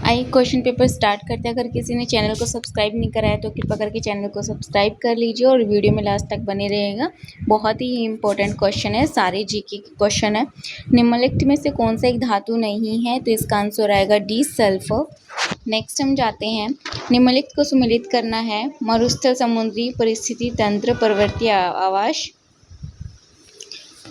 आइए question paper start करते हैं। अगर किसी ने चैनल को सब्सक्राइब नहीं करा है तो कृपया करके चैनल को सब्सक्राइब कर लीजिए और वीडियो में लास्ट तक बने रहेगा। बहुत ही इंपॉर्टेंट क्वेश्चन है, सारे जीके के क्वेश्चन है। निम्नलिखित में से कौन सा एक धातु नहीं है? तो इसका आंसर आएगा डी, सल्फर। नेक्स्ट हम जाते हैं, निम्नलिखित को सम्मिलित करना है। मरुस्थल, समुद्री परिस्थिति तंत्र, पर्वतीय आवास।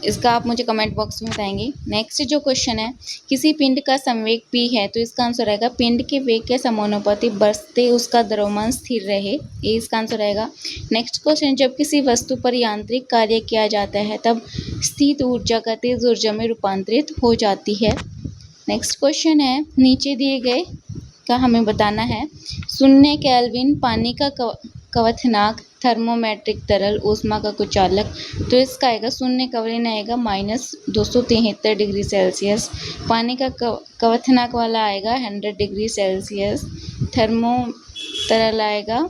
इसका आप मुझे कमेंट बॉक्स में बताएंगे। नेक्स्ट जो क्वेश्चन है, किसी पिंड का संवेग p है तो इसका आंसर आएगा पिंड के वेग के समानुपाती बढ़ते उसका द्रव्यमान स्थिर रहे, ये इसका आंसर आएगा। नेक्स्ट क्वेश्चन, जब किसी वस्तु पर यांत्रिक कार्य किया जाता है तब स्थित ऊर्जा गतिज ऊर्जा में रूपांतरित हो जाती है। नेक्स्ट क्वेश्चन है, नीचे दिए गए का हमें बताना है। 0 केल्विन पानी का क्वथनांक, थर्मोमेट्रिक तरल ऊष्मा का कुचालक। तो इसका आएगा 0 केल्विन आएगा -273 डिग्री सेल्सियस। पानी का क्वथनांक वाला आएगा 100 डिग्री सेल्सियस। थर्मो तरल आएगा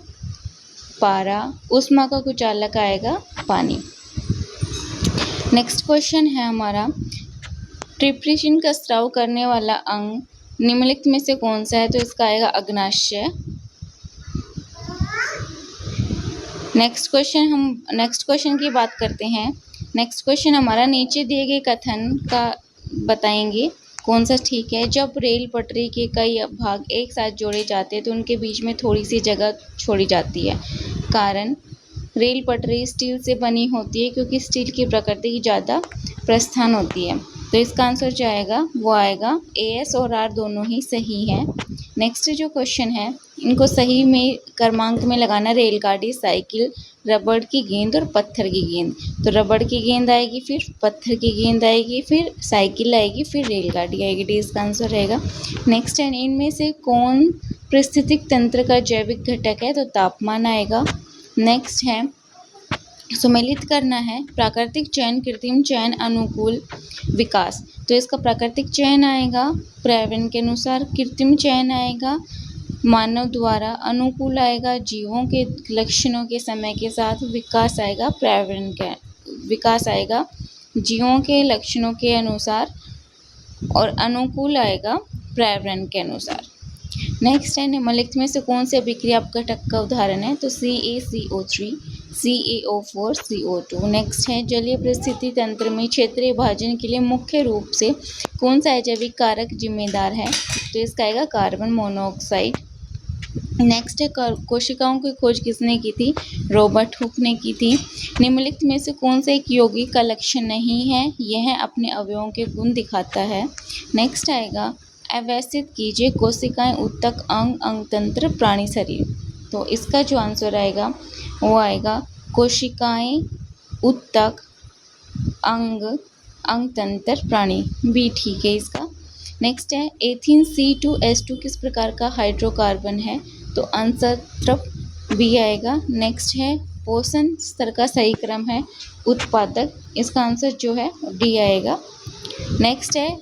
पारा, ऊष्मा का कुचालक आएगा पानी। नेक्स्ट क्वेश्चन है हमारा, ट्रिप्सिन का स्राव करने वाला अंग निम्नलिखित में से कौन सा है? तो इसका आएगा अग्नाशय। नेक्स्ट क्वेश्चन की बात करते हैं। नेक्स्ट क्वेश्चन हमारा, नीचे दिए गए कथन का बताएंगे कौन सा ठीक है। जब रेल पटरी के कई भाग एक साथ जोड़े जाते हैं तो उनके बीच में थोड़ी सी जगह छोड़ी जाती है। कारण, रेल पटरी स्टील से बनी होती है क्योंकि स्टील की प्रकृति ज़्यादा प्रस्थान होती है। तो इसका आंसर जो आएगा वो आएगा AS और R दोनों ही सही हैं। नेक्स्ट जो क्वेश्चन है, इनको सही में क्रमांक में लगाना। रेलगाड़ी, साइकिल, रबड़ की गेंद और पत्थर की गेंद। तो रबड़ की गेंद आएगी, फिर पत्थर की गेंद आएगी, फिर साइकिल आएगी, फिर रेलगाड़ी आएगी। डी इसका आंसर रहेगा। नेक्स्ट है, इनमें से कौन पारिस्थितिक तंत्र का जैविक घटक है? तो तापमान आएगा। नेक्स्ट है, सम्मिलित करना है। प्राकृतिक चयन, कृत्रिम चयन, अनुकूल विकास। तो इसका प्राकृतिक चयन आएगा पर्यावरण के अनुसार, कृत्रिम चयन आएगा मानव द्वारा, अनुकूल आएगा जीवों के लक्षणों के समय के साथ, विकास आएगा पर्यावरण के, विकास आएगा जीवों के लक्षणों के अनुसार और अनुकूल आएगा पर्यावरण के अनुसार। नेक्स्ट है, निम्नलिखित में से कौन से अभिक्रिया घटक का उदाहरण है? तो CaCO3, CaO4, CO2। नेक्स्ट है, जलीय परिस्थिति तंत्र में क्षेत्रीय विभाजन के लिए मुख्य रूप से कौन सा अजैविक कारक जिम्मेदार है? तो इसका आएगा कार्बन मोनोऑक्साइड। नेक्स्ट है, कोशिकाओं की खोज किसने की थी? रॉबर्ट हुक ने की थी। निम्नलिखित में से कौन सा एक यौगिक का लक्षण नहीं है? यह अपने अवयवों के गुण दिखाता है। नेक्स्ट आएगा, अवस्थित कीजिए कोशिकाएं, ऊतक, अंग, अंगतंत्र, प्राणी शरीर। तो इसका जो आंसर आएगा वो आएगा कोशिकाएं, ऊतक, अंग, अंगतंत्र, प्राणी। बी ठीक है इसका। नेक्स्ट है, एथीन C2H2 किस प्रकार का हाइड्रोकार्बन है? तो अनसंतृप्त, बी आएगा। नेक्स्ट है, पोषण स्तर का सही क्रम है उत्पादक, इसका आंसर जो है डी आएगा। नेक्स्ट है,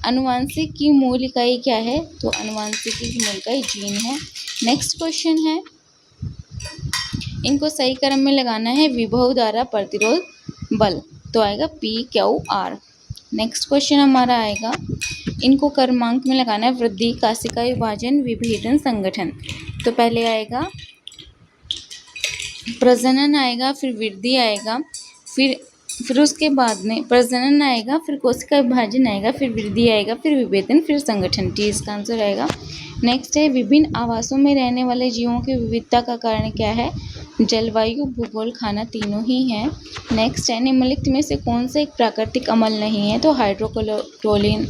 अनुवांशिक की मूल इकाई क्या है? तो अनुवांशिकी की मूल इकाई जीन है। नेक्स्ट क्वेश्चन है, इनको सही क्रम में लगाना है। विभव द्वारा प्रतिरोध बल, तो आएगा PQR। नेक्स्ट क्वेश्चन हमारा आएगा, इनको क्रमांक में लगाना है। वृद्धि, कोशिका विभाजन, विभेदन, संगठन। तो पहले आएगा प्रजनन आएगा, फिर वृद्धि आएगा, फिर उसके बाद में प्रजनन आएगा, फिर कोशिका विभाजन आएगा, फिर वृद्धि आएगा, फिर विभेदन, फिर संगठन। टी इसका आंसर आएगा। नेक्स्ट है, विभिन्न आवासों में रहने वाले जीवों की विविधता का कारण क्या है? जलवायु, भूगोल, खाना, तीनों ही हैं। नेक्स्ट है, निम्नलिखित में से कौन सा एक प्राकृतिक अम्ल नहीं है? तो हाइड्रोक्लोरिन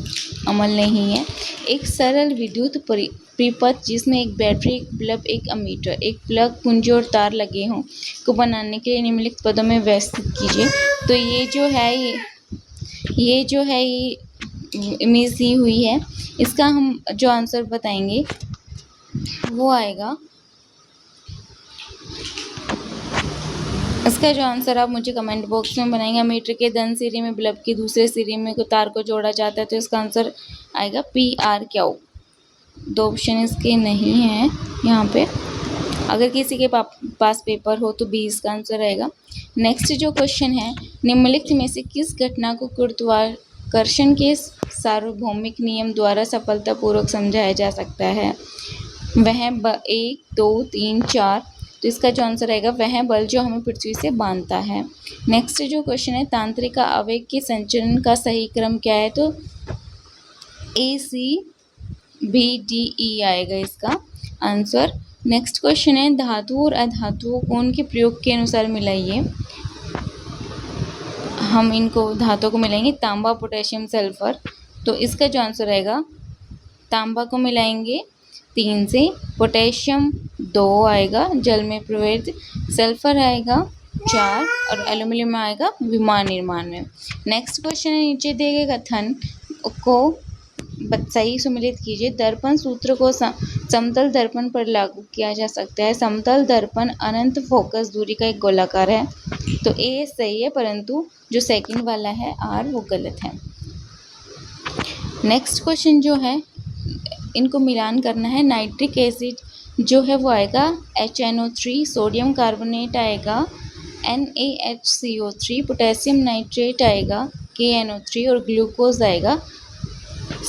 अम्ल नहीं है। एक सरल विद्युत परिपथ जिसमें एक बैटरी, एक बल्ब, एक अमीटर, एक प्लग, कुंजी और तार लगे हों को बनाने के लिए निम्नलिखित पदों में व्यवस्थित कीजिए। तो ये जो है ये इमेज दी हुई है, इसका हम जो आंसर बताएंगे वो आएगा, इसका जो आंसर आप मुझे कमेंट बॉक्स में बनाएंगे। मीटर के धन सिरे में बल्ब के दूसरे सिरे में तार को जोड़ा जाता है, तो इसका आंसर आएगा PRQ। दो ऑप्शन इसके नहीं हैं यहाँ पे। अगर किसी के पास पेपर हो तो बी इसका आंसर आएगा। नेक्स्ट जो क्वेश्चन है, निम्नलिखित में से किस घटना को गुरुत्वाकर्षण कर्षण के सार्वभौमिक नियम द्वारा सफलतापूर्वक समझाया जा सकता है। वह 1, 2, 3, 4, तो इसका जो आंसर रहेगा वह बल जो हमें पृथ्वी से बांधता है। नेक्स्ट जो क्वेश्चन है, तांत्रिका आवेग के संचरण का सही क्रम क्या है? तो ACBDE आएगा इसका आंसर। नेक्स्ट क्वेश्चन है, धातु और अधातुओं को उनके प्रयोग के अनुसार मिलाइए। हम इनको धातुओं को मिलाएंगे, तांबा, पोटेशियम, सल्फर। तो इसका जो आंसर रहेगा, तांबा को मिलाएंगे 3 से, पोटेशियम 2 आएगा जल में प्रवेश, सल्फर आएगा 4 और एल्यूमिनियम आएगा विमान निर्माण में। नेक्स्ट क्वेश्चन है, नीचे दिए गए कथन को सही सुमेलित कीजिए। दर्पण सूत्र को समतल दर्पण पर लागू किया जा सकता है। समतल दर्पण अनंत फोकस दूरी का एक गोलाकार है। तो ए सही है, परंतु जो सेकंड वाला है आर वो गलत है। नेक्स्ट क्वेश्चन जो है, इनको मिलान करना है। नाइट्रिक एसिड जो है वो आएगा HNO3, सोडियम कार्बोनेट आएगा NaHCO3, पोटेशियम नाइट्रेट आएगा KNO3 और ग्लूकोज आएगा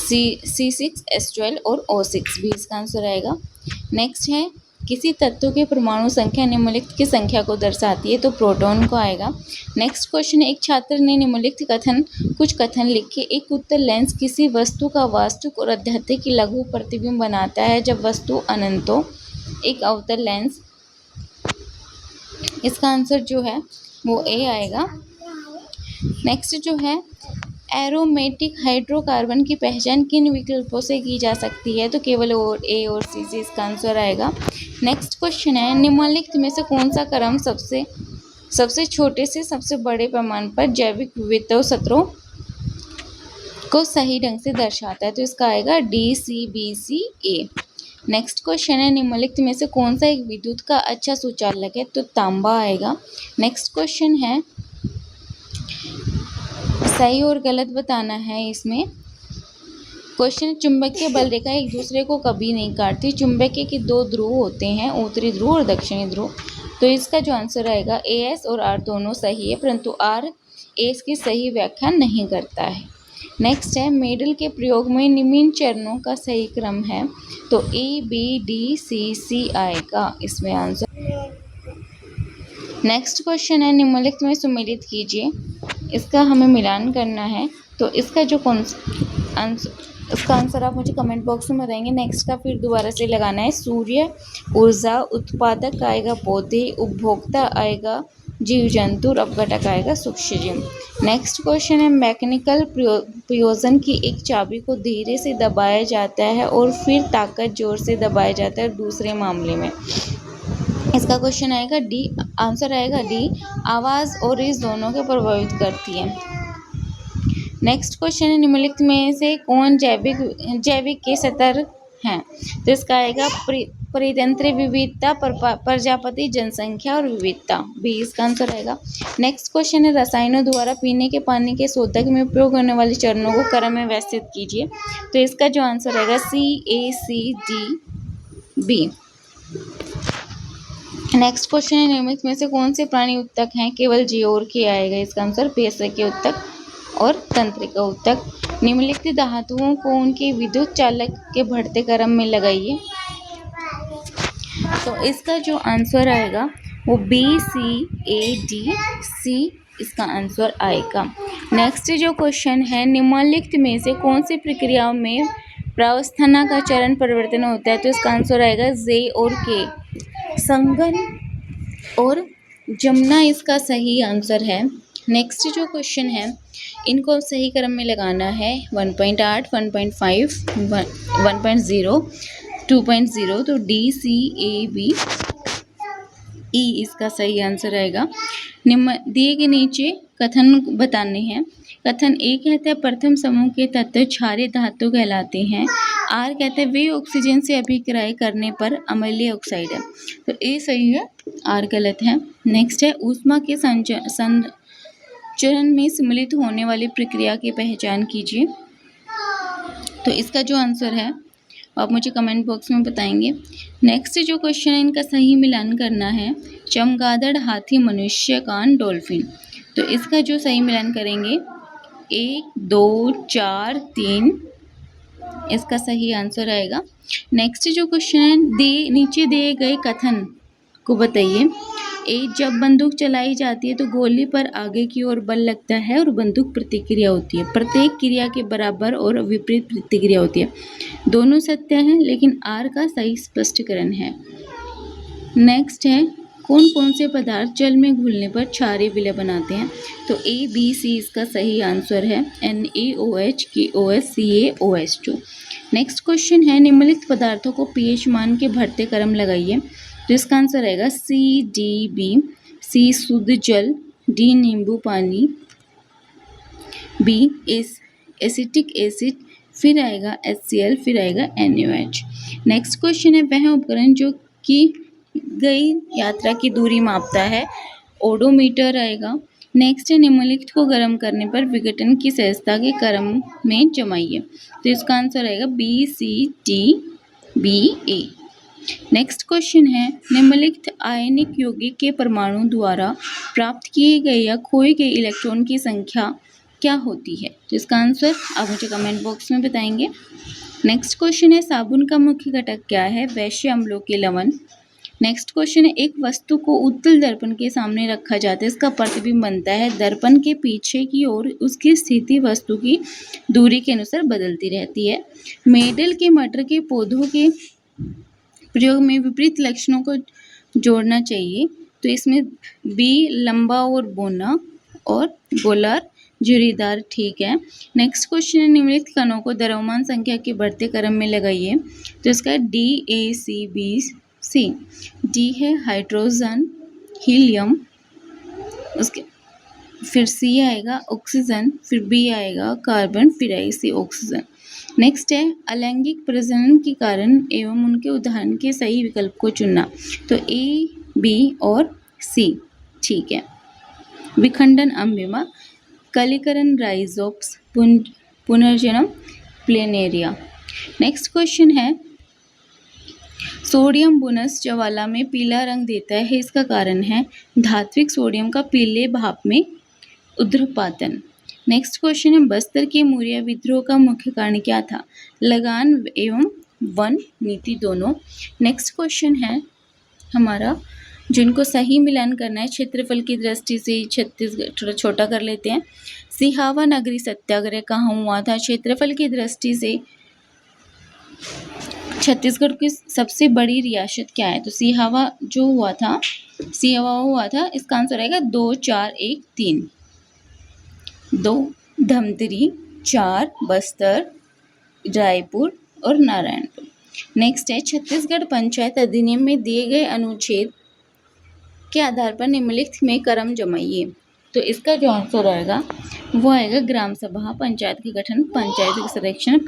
C6H12 और O6 भी इसका आंसर आएगा। नेक्स्ट है, किसी तत्व के परमाणु संख्या निम्नलिखित की संख्या को दर्शाती है, तो प्रोटॉन को आएगा। नेक्स्ट क्वेश्चन है, एक छात्र ने निम्नलिखित कुछ कथन लिखे। एक उत्तल लेंस किसी वस्तु का वास्तविक और आध्यात्मिक लघु प्रतिबिंब बनाता है जब वस्तु अनंत हो। एक अवतल लेंस, इसका आंसर जो है वो ए आएगा। नेक्स्ट जो है, एरोमेटिक हाइड्रोकार्बन की पहचान किन विकल्पों से की जा सकती है? तो केवल ए और सी से इसका आंसर आएगा। नेक्स्ट क्वेश्चन है, निम्नलिखित में से कौन सा क्रम सबसे छोटे से सबसे बड़े पैमाने पर जैविक विविधता स्तरों को सही ढंग से दर्शाता है? तो इसका आएगा DCBCA। नेक्स्ट क्वेश्चन है, निम्नलिखित में से कौन सा एक विद्युत का अच्छा सुचालक है? तो तांबा आएगा। नेक्स्ट क्वेश्चन है, सही और गलत बताना है इसमें। क्वेश्चन, चुंबकीय बल रेखा एक दूसरे को कभी नहीं काटती। चुंबकीय के 2 ध्रुव होते हैं, उत्तरी ध्रुव और दक्षिणी ध्रुव। तो इसका जो आंसर आएगा AS और R दोनों सही है, परंतु R AS की सही व्याख्या नहीं करता है। नेक्स्ट है, मेडल के प्रयोग में निम्न चरणों का सही क्रम है। तो ABDCC आएगा इसमें आंसर। नेक्स्ट क्वेश्चन है, निम्नलिखित में सुमेलित कीजिए। इसका हमें मिलान करना है। तो इसका जो इसका आंसर आप मुझे कमेंट बॉक्स में बताएंगे। नेक्स्ट का फिर दोबारा से लगाना है। सूर्य ऊर्जा, उत्पादक आएगा पौधे, उपभोक्ता आएगा जीव जंतु और अपघटक आएगा सूक्ष्मजीव। नेक्स्ट क्वेश्चन है, मैकेनिकल प्रयोजन की एक चाबी को धीरे से दबाया जाता है और फिर ताकत जोर से दबाया जाता है दूसरे मामले में। इसका क्वेश्चन आएगा डी, आंसर आएगा डी, आवाज़ और इस दोनों को प्रभावित करती है। नेक्स्ट क्वेश्चन है, निम्नलिखित में से कौन जैविक के स्तर हैं? तो इसका आएगा परितंत्र विविधता, प्रजापति, जनसंख्या और विविधता भी इसका आंसर आएगा। नेक्स्ट क्वेश्चन है, रसायनों द्वारा पीने के पानी के शोधक में प्रयोग होने वाले चरणों को क्रम में व्यवस्थित कीजिए। तो इसका जो आंसर आएगा CACDB। नेक्स्ट क्वेश्चन है, निम्नलिखित में से कौन से प्राणी उत्तक हैं? केवल जी और के आएगा इसका आंसर, पेशकी उत्तक और तंत्रिका उत्तक। निम्नलिखित धातुओं को उनके विद्युत चालक के बढ़ते क्रम में लगाइए। तो इसका जो आंसर आएगा वो BCADC इसका आंसर आएगा। नेक्स्ट जो क्वेश्चन है, निम्नलिखित में से कौन सी प्रक्रियाओं में प्रावस्थाना का चरण परिवर्तन होता है? तो इसका आंसर आएगा J और K, संगन और जमुना इसका सही आंसर है। नेक्स्ट जो क्वेश्चन है, इनको सही क्रम में लगाना है। 1.8, 1.5, 1.0, 2.0। तो DCABE इसका सही आंसर आएगा। दिए के नीचे कथन बताने हैं। कथन ए कहता है, प्रथम समूह के तत्व क्षारीय धातु कहलाते हैं। आर कहते हैं, वे ऑक्सीजन से अभिक्रिया करने पर अम्लीय ऑक्साइड है। तो ए सही है, आर गलत है। नेक्स्ट है, ऊष्मा के संचरण में सम्मिलित होने वाली प्रक्रिया की पहचान कीजिए। तो इसका जो आंसर है आप मुझे कमेंट बॉक्स में बताएंगे। नेक्स्ट जो क्वेश्चन है, इनका सही मिलान करना है। चमगादड़, हाथी, मनुष्य, कान, डॉल्फिन। तो इसका जो सही मिलान करेंगे 1 2 4 3 इसका सही आंसर आएगा। नेक्स्ट जो क्वेश्चन है, नीचे दिए गए कथन को बताइए। ए, जब बंदूक चलाई जाती है तो गोली पर आगे की ओर बल लगता है और बंदूक प्रतिक्रिया होती है। प्रत्येक क्रिया के बराबर और विपरीत प्रतिक्रिया होती है। दोनों सत्य हैं, लेकिन आर का सही स्पष्टीकरण है। नेक्स्ट है, कौन कौन से पदार्थ जल में घुलने पर क्षारीय विलय बनाते हैं? तो ए बी सी इसका सही आंसर है। NaOH, KOH, CaOH2। Next question है, निम्नलिखित पदार्थों को pH मान के बढ़ते क्रम लगाइए। तो इसका आंसर रहेगा CDB। सी शुद्ध जल, डी नींबू पानी, बी एसिटिक एसिड, फिर आएगा HCl, फिर आएगा NaOH। नेक्स्ट क्वेश्चन है, वह उपकरण जो की गई यात्रा की दूरी मापता है? ओडोमीटर आएगा। नेक्स्ट है, निम्नलिखित को गर्म करने पर विघटन की सहजता के क्रम में जमाइए। तो इसका आंसर आएगा BCTBA। नेक्स्ट क्वेश्चन है, निम्नलिखित आयनिक यौगिक के परमाणु द्वारा प्राप्त किए गए या खोए गए इलेक्ट्रॉन की संख्या क्या होती है? तो इसका आंसर आप मुझे कमेंट बॉक्स में बताएंगे। नेक्स्ट क्वेश्चन है, साबुन का मुख्य घटक क्या है? वैश्य अम्लों के लवण। नेक्स्ट क्वेश्चन है, एक वस्तु को उत्तल दर्पण के सामने रखा जाता है, इसका प्रतिबिंब बनता है। दर्पण के पीछे की ओर उसकी स्थिति वस्तु की दूरी के अनुसार बदलती रहती है। मेडल के मटर के पौधों के प्रयोग में विपरीत लक्षणों को जोड़ना चाहिए। तो इसमें बी लंबा और बोना और गोलार झुर्रीदार ठीक है। नेक्स्ट क्वेश्चन है, निम्नलिखित कणों को द्रव्यमान संख्या के बढ़ते क्रम में लगाइए। तो इसका DACBC। डी है हाइड्रोजन, हीलियम, उसके फिर सी आएगा ऑक्सीजन, फिर बी आएगा कार्बन, फिर आएगी सी ऑक्सीजन। नेक्स्ट है, अलैंगिक प्रजनन के कारण एवं उनके उदाहरण के सही विकल्प को चुनना। तो ए, बी और सी ठीक है। विखंडन अमीबा, कलीकरण राइजोप्स, पुनर्जन्म प्लेनेरिया। नेक्स्ट क्वेश्चन है, सोडियम बुनस ज्वाला में पीला रंग देता है, इसका कारण है धात्विक सोडियम का पीले भाप में ऊर्ध्वपातन। नेक्स्ट क्वेश्चन है, बस्तर के मौर्य विद्रोह का मुख्य कारण क्या था? लगान एवं वन नीति दोनों। नेक्स्ट क्वेश्चन है हमारा, जिनको सही मिलान करना है क्षेत्रफल की दृष्टि से छत्तीसगढ़ थोड़ा छोटा कर लेते हैं। सिहावा नगरी सत्याग्रह कहाँ हुआ था? क्षेत्रफल की दृष्टि से छत्तीसगढ़ की सबसे बड़ी रियासत क्या है? तो सिहावा जो हुआ था, इसका आंसर आएगा 2 4 1 3। 2 धमतरी, 4 बस्तर, रायपुर और नारायणपुर। नेक्स्ट है, छत्तीसगढ़ पंचायत अधिनियम में दिए गए अनुच्छेद के आधार पर निम्नलिखित में क्रम जमाइए। तो इसका जो आंसर आएगा वो आएगा ग्राम सभा, पंचायत के गठन, पंचायत के संरक्षण,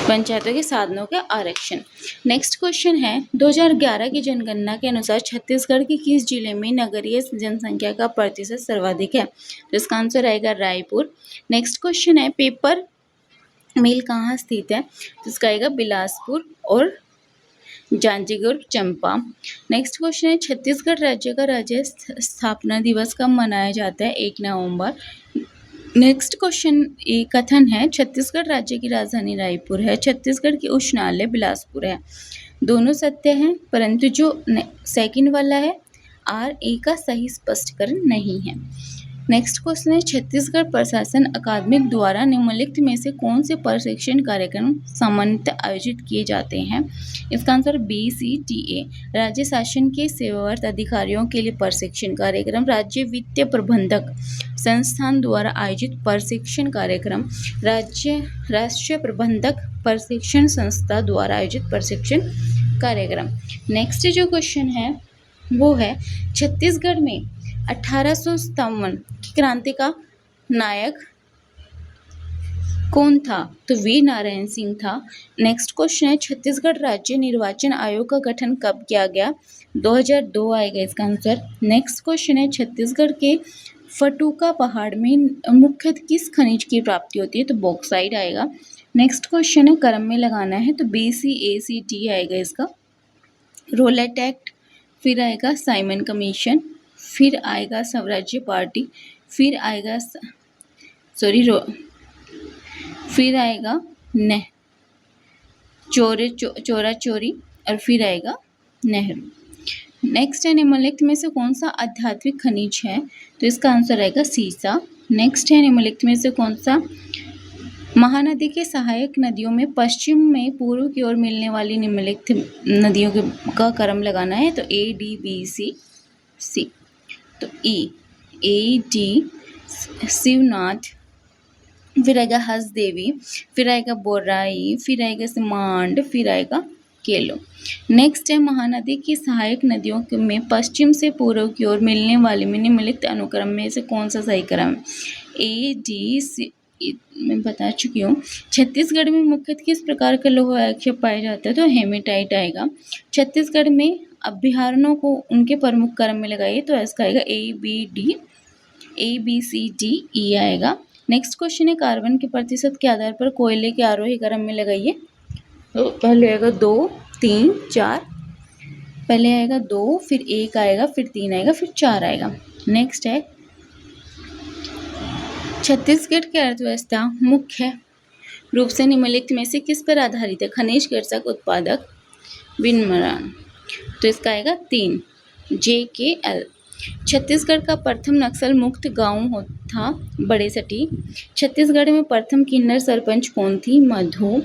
पंचायतों के साधनों के आरक्षण। नेक्स्ट क्वेश्चन है, 2011 की जनगणना के अनुसार छत्तीसगढ़ के किस जिले में नगरीय जनसंख्या का प्रतिशत सर्वाधिक है? तो इसका आंसर आएगा रायपुर। नेक्स्ट क्वेश्चन है, पेपर मिल कहाँ स्थित है? तो इसका आएगा बिलासपुर और जांजगीर चंपा। नेक्स्ट क्वेश्चन है, छत्तीसगढ़ राज्य का राज्य स्थापना दिवस कब मनाया जाता है? 1 नवंबर। नेक्स्ट क्वेश्चन कथन है, छत्तीसगढ़ राज्य की राजधानी रायपुर है, छत्तीसगढ़ की उच्चालय बिलासपुर है। दोनों सत्य हैं, परंतु जो सेकंड वाला है RA का सही स्पष्टीकरण नहीं है। नेक्स्ट क्वेश्चन है, छत्तीसगढ़ प्रशासन अकादमिक द्वारा निम्नलिखित में से कौन से प्रशिक्षण कार्यक्रम सामान्यतः आयोजित किए जाते हैं? इसका आंसर BCTA। राज्य शासन के सेवारत अधिकारियों के लिए प्रशिक्षण कार्यक्रम, राज्य वित्तीय प्रबंधक संस्थान द्वारा आयोजित प्रशिक्षण कार्यक्रम, राष्ट्रीय प्रबंधक प्रशिक्षण संस्था द्वारा आयोजित प्रशिक्षण कार्यक्रम। नेक्स्ट जो क्वेश्चन है वो है, छत्तीसगढ़ में 1857 की क्रांति का नायक कौन था? तो वी नारायण सिंह था। नेक्स्ट क्वेश्चन है, छत्तीसगढ़ राज्य निर्वाचन आयोग का गठन कब किया गया? 2002 आएगा इसका आंसर। नेक्स्ट क्वेश्चन है, छत्तीसगढ़ के फटुका पहाड़ में मुख्यतः किस खनिज की प्राप्ति होती है? तो बॉक्साइट आएगा। नेक्स्ट क्वेश्चन है, क्रम में लगाना है, तो BCACT आएगा इसका। रोलेट एक्ट, फिर आएगा साइमन कमीशन, फिर आएगा स्वराज्य पार्टी, फिर आएगा फिर आएगा चोरा चोरी और फिर आएगा नेहरू। नेक्स्ट है निम्नलिखित में से कौन सा आध्यात्मिक खनिज है? तो इसका आंसर आएगा सीसा। नेक्स्ट है निम्नलिखित में से कौन सा महानदी के सहायक नदियों में पश्चिम में पूर्व की ओर मिलने वाली निम्नलिखित नदियों का क्रम लगाना है? तो ए डी बी सी। तो ए डी शिवनाथ, फिर आएगा हसदेवी, फिर आएगा बोराई, फिर आएगा सिमांड, फिर आएगा केलो। नेक्स्ट है महानदी की सहायक नदियों में पश्चिम से पूर्व की ओर मिलने वाले निम्नलिखित अनुक्रम में से कौन सा सही क्रम? ए डी सी मैं बता चुकी हूँ। छत्तीसगढ़ में मुख्यतः किस प्रकार का लौह अयस्क पाया जाता है? तो हेमेटाइट आएगा। छत्तीसगढ़ में अभ्यारण्यों को उनके प्रमुख क्रम में लगाइए, तो इसका आएगा A B C D E आएगा। नेक्स्ट क्वेश्चन है कार्बन के प्रतिशत के आधार पर कोयले के आरोही क्रम में लगाइए। तो पहले आएगा 2, 3, 4। पहले आएगा 2, फिर 1 आएगा, फिर 3 आएगा, फिर 4 आएगा। नेक्स्ट है छत्तीसगढ़ की अर्थव्यवस्था मुख्य रूप से निम्नलिखित में से किस पर आधारित है? खनिज, कृषक, उत्पादक, विनिर्माण। तो इसका आएगा 3, JKL। छत्तीसगढ़ का प्रथम नक्सल मुक्त गांव था बड़ेसटी। छत्तीसगढ़ में प्रथम किन्नर सरपंच कौन थी? मधु।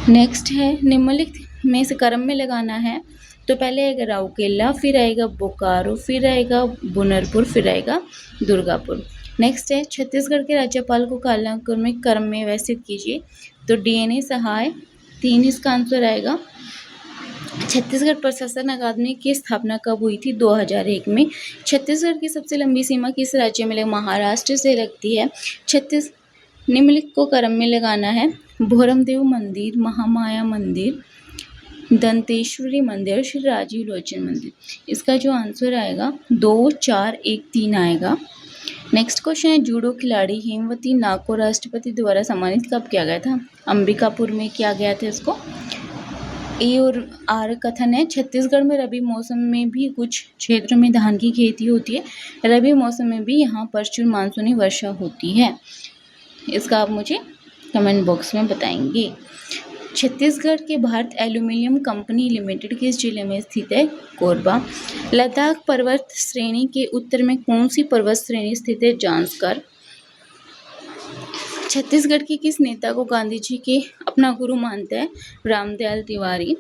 नेक्स्ट है निम्नलिखित में से क्रम में लगाना है। तो पहले आएगा राउरकेला, फिर आएगा बोकारो, फिर आएगा बुनरपुर, फिर आएगा दुर्गापुर। नेक्स्ट है छत्तीसगढ़ के राज्यपाल को कालानुक्रमिक क्रम में व्यवस्थित कीजिए। तो DNA सहाय 3 इसका आंसर आएगा। छत्तीसगढ़ प्रशासन अकादमी की स्थापना कब हुई थी? 2001 में। छत्तीसगढ़ की सबसे लंबी सीमा किस राज्य में? महाराष्ट्र से लगती है। निम्नलिखित को क्रम में लगाना है। भोरमदेव मंदिर, महामाया मंदिर, दंतेश्वरी मंदिर, श्री राजीव लोचन मंदिर। इसका जो आंसर आएगा 2, 4, 1, 3 आएगा। नेक्स्ट क्वेश्चन है जूडो खिलाड़ी हेमवती नाग को राष्ट्रपति द्वारा सम्मानित कब किया गया था? अंबिकापुर में किया गया था इसको। ए और आर कथन है छत्तीसगढ़ में रबी मौसम में भी कुछ क्षेत्रों में धान की खेती होती है। रबी मौसम में भी यहाँ प्रचुर मानसूनी वर्षा होती है। इसका आप मुझे कमेंट बॉक्स में बताएंगे। छत्तीसगढ़ के भारत एल्यूमिनियम कंपनी लिमिटेड किस जिले में स्थित है? कोरबा। लद्दाख पर्वत श्रेणी के उत्तर में कौन सी पर्वत श्रेणी स्थित है? जांजकर। छत्तीसगढ़ के किस नेता को गांधी जी के अपना गुरु मानते हैं? रामदयाल तिवारी।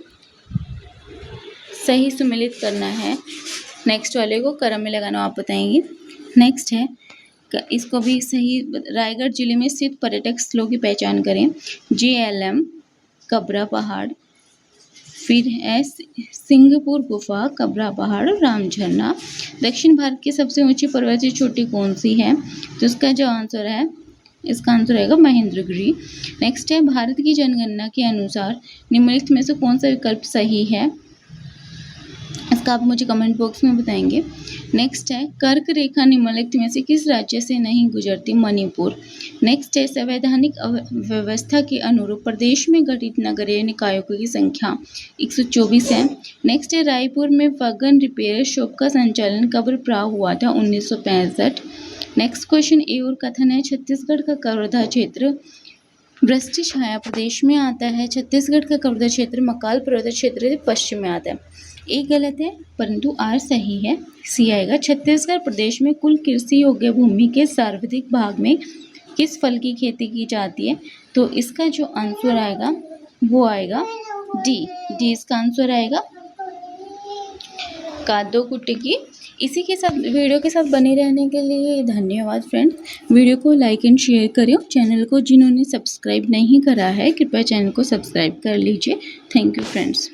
सही सुमेलित करना है। नेक्स्ट वाले को क्रम में लगाना आप बताएंगे। नेक्स्ट है इसको भी सही। रायगढ़ जिले में स्थित पर्यटक स्थलों की पहचान करें। JLM, कबरा पहाड़, फिर है सिंहपुर गुफा, कबरा पहाड़ और राम झरना। दक्षिण भारत की सबसे ऊंची पर्वतीय चोटी कौन सी है? तो इसका जो आंसर है इसका आंसर आएगा महेंद्रगिरी। नेक्स्ट है भारत की जनगणना के अनुसार निम्नलिखित में से कौन सा विकल्प सही है? इसका आप मुझे कमेंट बॉक्स में बताएंगे। नेक्स्ट है कर्क रेखा निम्नलिखित में से किस राज्य से नहीं गुजरती? मणिपुर। नेक्स्ट है संवैधानिक व्यवस्था के अनुरूप प्रदेश में गठित नगरीय निकायों की संख्या 124 है। नेक्स्ट है रायपुर में वैगन रिपेयर शॉप का संचालन कब प्रारंभ हुआ था? 1965। नेक्स्ट क्वेश्चन ए और कथन है छत्तीसगढ़ का कवर्धा क्षेत्र वृष्टि छाया प्रदेश में आता है। छत्तीसगढ़ का कवर्धा क्षेत्र मकाल पर्वत क्षेत्र से पश्चिम में आता है। ए गलत है परंतु आर सही है। सी आएगा छत्तीसगढ़ प्रदेश में कुल कृषि योग्य भूमि के सर्वाधिक भाग में किस फल की खेती की जाती है? तो इसका जो आंसर आएगा वो आएगा डी इसका आंसर आएगा कादो कुट्टी की। इसी के साथ वीडियो के साथ बने रहने के लिए धन्यवाद फ्रेंड्स। वीडियो को लाइक एंड शेयर करें। चैनल को जिन्होंने सब्सक्राइब नहीं करा है कृपया चैनल को सब्सक्राइब कर लीजिए। Thank you friends.